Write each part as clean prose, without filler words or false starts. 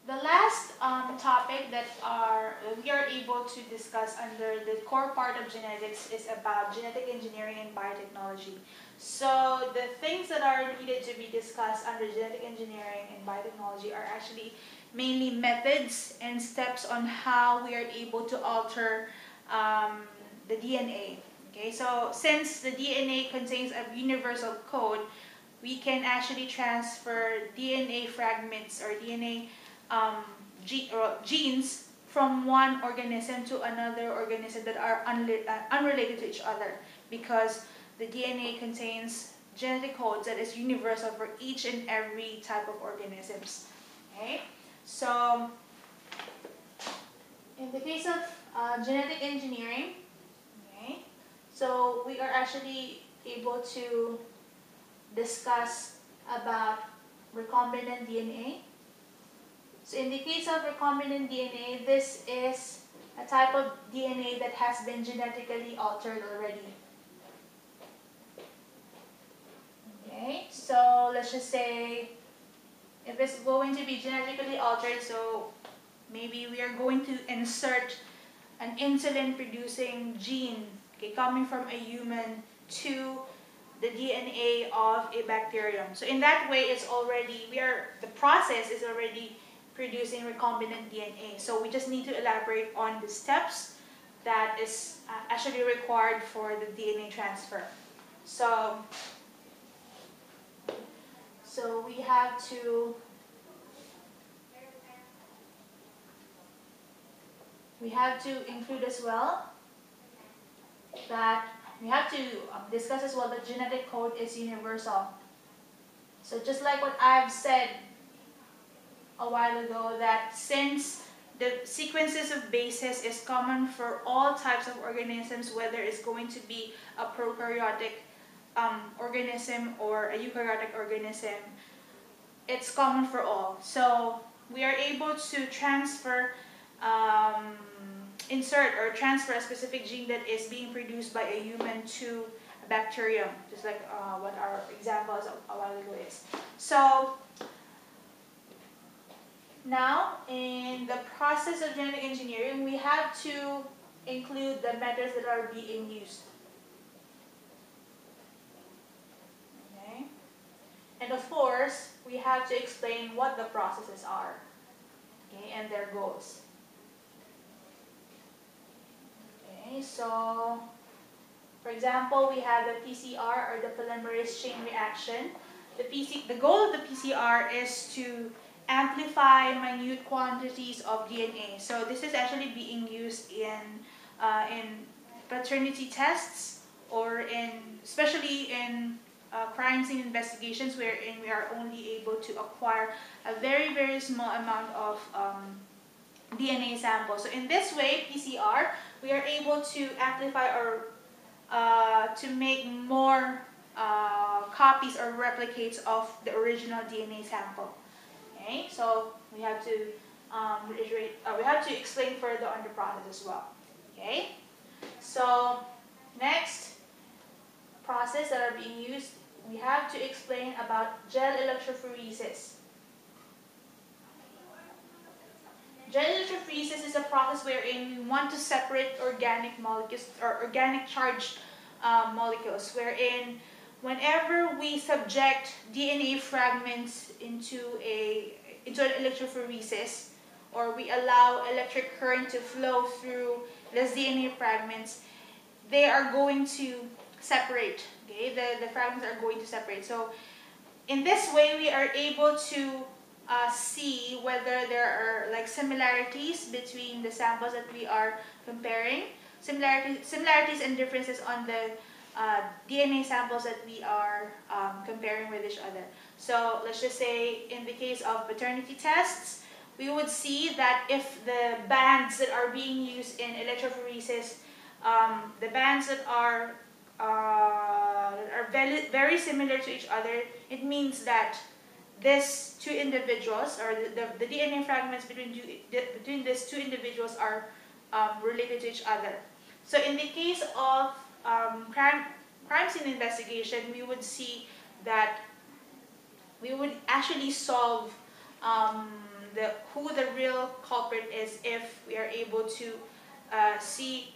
The last topic that we are able to discuss under the core part of genetics is about genetic engineering and biotechnology. So the things that are needed to be discussed under genetic engineering and biotechnology are actually mainly methods and steps on how we are able to alter the DNA. Okay, so since the DNA contains a universal code, we can actually transfer DNA fragments or DNA genes from one organism to another organism that are unrelated to each other, because the DNA contains genetic codes that is universal for each and every type of organisms. Okay, so in the case of genetic engineering, okay, so we are actually able to discuss about recombinant DNA. So in the case of recombinant DNA, this is a type of DNA that has been genetically altered already. Okay, so let's just say if it's going to be genetically altered, so maybe we are going to insert an insulin producing gene, okay, coming from a human to the DNA of a bacterium. So in that way, it's already, the process is already producing recombinant DNA. So we just need to elaborate on the steps that is actually required for the DNA transfer. So we have to include as well that we have to discuss as well that genetic code is universal. So just like what I've said a while ago, that since the sequences of bases is common for all types of organisms, whether it's going to be a prokaryotic organism or a eukaryotic organism, it's common for all. So we are able to transfer insert or transfer a specific gene that is being produced by a human to a bacterium, just like what our examples a while ago is. So now, in the process of genetic engineering, we have to include the methods that are being used. Okay? And of course, we have to explain what the processes are, okay, and their goals. Okay, so for example, we have the PCR or the polymerase chain reaction. The goal of the PCR is to amplify minute quantities of DNA. So this is actually being used in paternity tests, or especially in crime scene investigations, wherein we are only able to acquire a very, very small amount of DNA samples. So in this way, PCR, we are able to amplify or to make more copies or replicates of the original DNA sample. Okay, so we have to reiterate. We have to explain further on the process as well. Okay, so next process that are being used, we have to explain about gel electrophoresis. Gel electrophoresis is a process wherein we want to separate organic molecules or organic charged molecules, wherein whenever we subject DNA fragments into an electrophoresis, or we allow electric current to flow through these DNA fragments, they are going to separate. Okay, the fragments are going to separate. So in this way, we are able to see whether there are like similarities between the samples that we are comparing, similarities and differences on the DNA samples that we are comparing with each other. So let's just say in the case of paternity tests, we would see that if the bands that are being used in electrophoresis, the bands that are very, very similar to each other, it means that these two individuals, or the DNA fragments between these two individuals are related to each other. So in the case of crime scene investigation, we would see that we would actually solve who the real culprit is if we are able to see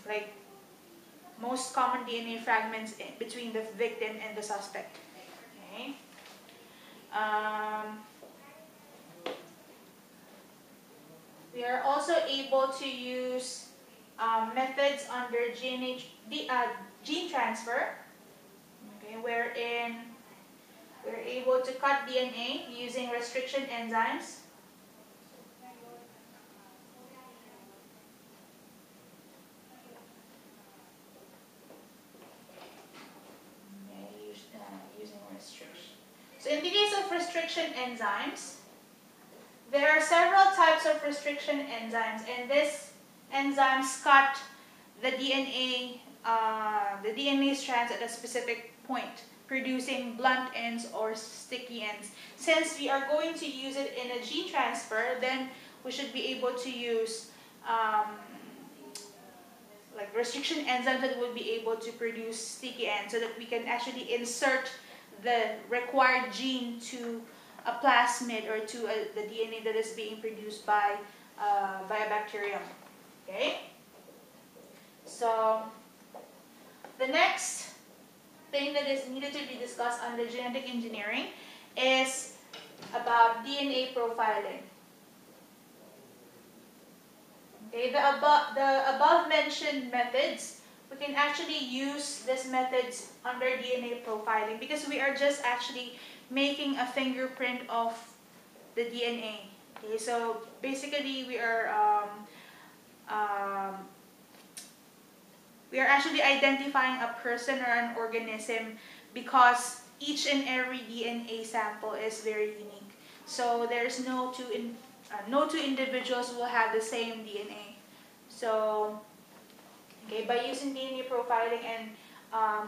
like most common DNA fragments between the victim and the suspect. Okay. We are also able to use methods under gene transfer, okay, wherein we're able to cut DNA using restriction enzymes. Using restriction. So in the case of restriction enzymes, there are several types of restriction enzymes, and these enzymes cut the DNA strands at a specific point, producing blunt ends or sticky ends. Since we are going to use it in a gene transfer, then we should be able to use like restriction enzymes that would be able to produce sticky ends, so that we can actually insert the required gene to a plasmid or to the DNA that is being produced by a bacterium. Okay? So the next thing that is needed to be discussed under genetic engineering is about DNA profiling. Okay, the above mentioned methods, we can actually use these methods under DNA profiling because we are just actually making a fingerprint of the DNA. Okay, so basically we are actually identifying a person or an organism because each and every DNA sample is very unique. So there's no two individuals will have the same DNA. So, okay, by using DNA profiling and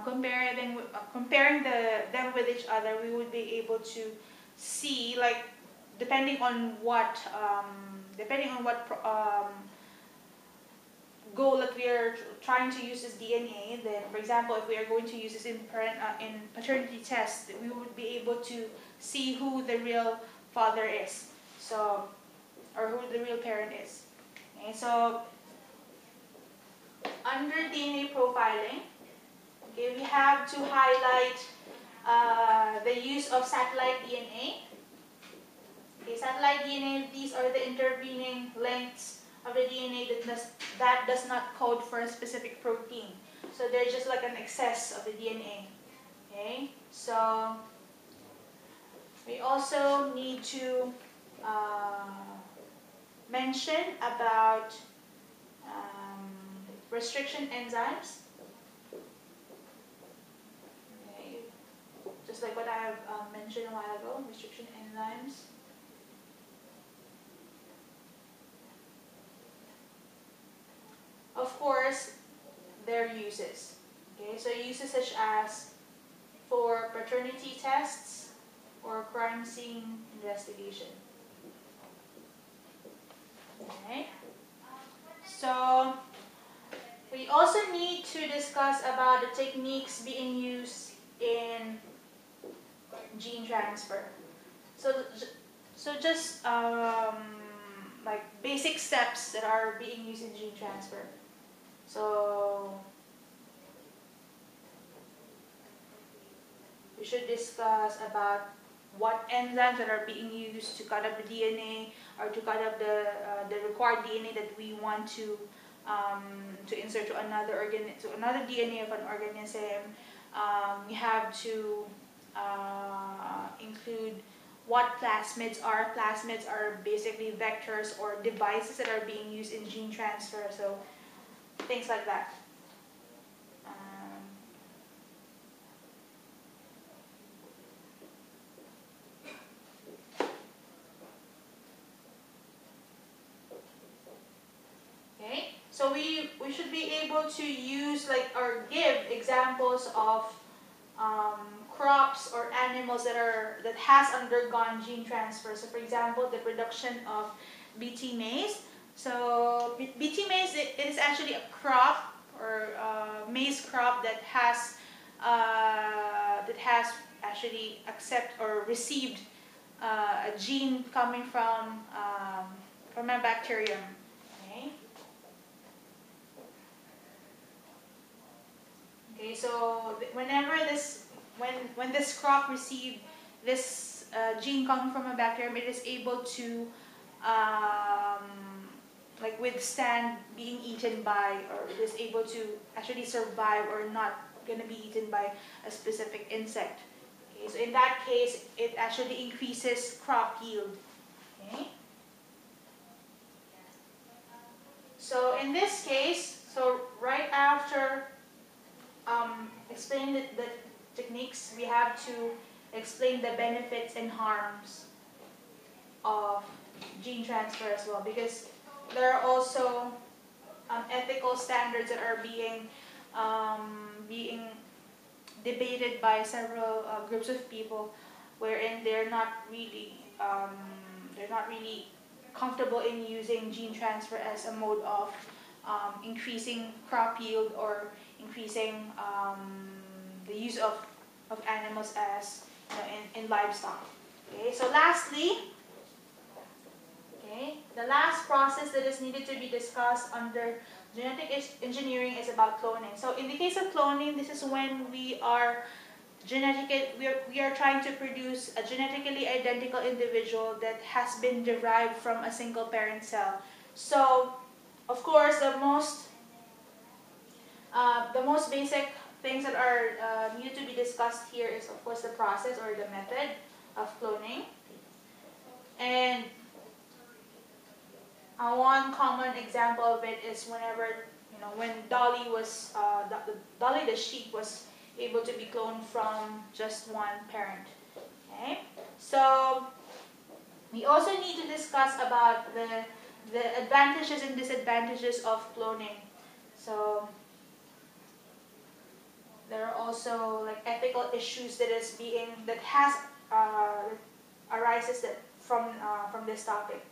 comparing them with each other, we would be able to see, like, depending on what goal that we are trying to use this DNA. Then, for example, if we are going to use this in paternity test, we would be able to see who the real father is. So, or who the real parent is. Okay, so under DNA profiling, okay, we have to highlight the use of satellite DNA. Okay, satellite DNA, these are the intervening lengths of the DNA that does not code for a specific protein. So they're just like an excess of the DNA. Okay, so we also need to mention about restriction enzymes. Okay. Just like what I have mentioned a while ago, restriction enzymes. Of course, their uses. Okay, so uses such as for paternity tests or crime scene investigation. Okay. So we also need to discuss about the techniques being used in gene transfer. So just like basic steps that are being used in gene transfer. So we should discuss about what enzymes that are being used to cut up the DNA or to cut up the required DNA that we want to insert to another DNA of an organism. We have to include what plasmids are. Plasmids are basically vectors or devices that are being used in gene transfer. So things like that. Okay, so we should be able to use or give examples of crops or animals that has undergone gene transfer. So for example, the production of Bt maize. So Bt maize, it is actually a crop or maize crop that has actually received a a gene coming from a bacterium. Okay. Okay. So whenever when this crop received this gene coming from a bacterium, it is able to like withstand being eaten by, or it is able to actually survive or not going to be eaten by a specific insect. Okay, so in that case, it actually increases crop yield. Okay. So in this case, so right after explaining the techniques, we have to explain the benefits and harms of gene transfer as well, because there are also ethical standards that are being debated by several groups of people, wherein they're not really comfortable in using gene transfer as a mode of increasing crop yield or increasing the use of animals as in livestock. Okay, so lastly, okay, the last process that is needed to be discussed under genetic engineering is about cloning. So in the case of cloning, this is when we are trying to produce a genetically identical individual that has been derived from a single parent cell. So, of course, the most basic things that are needed to be discussed here is, of course, the process or the method of cloning. And one common example of it is when Dolly Dolly the sheep was able to be cloned from just one parent. Okay, so we also need to discuss about the advantages and disadvantages of cloning. So there are also like ethical issues that arises from this topic.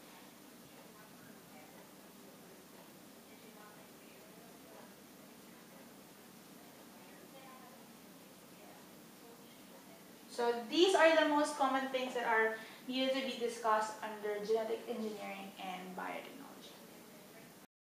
So these are the most common things that are needed to be discussed under genetic engineering and biotechnology.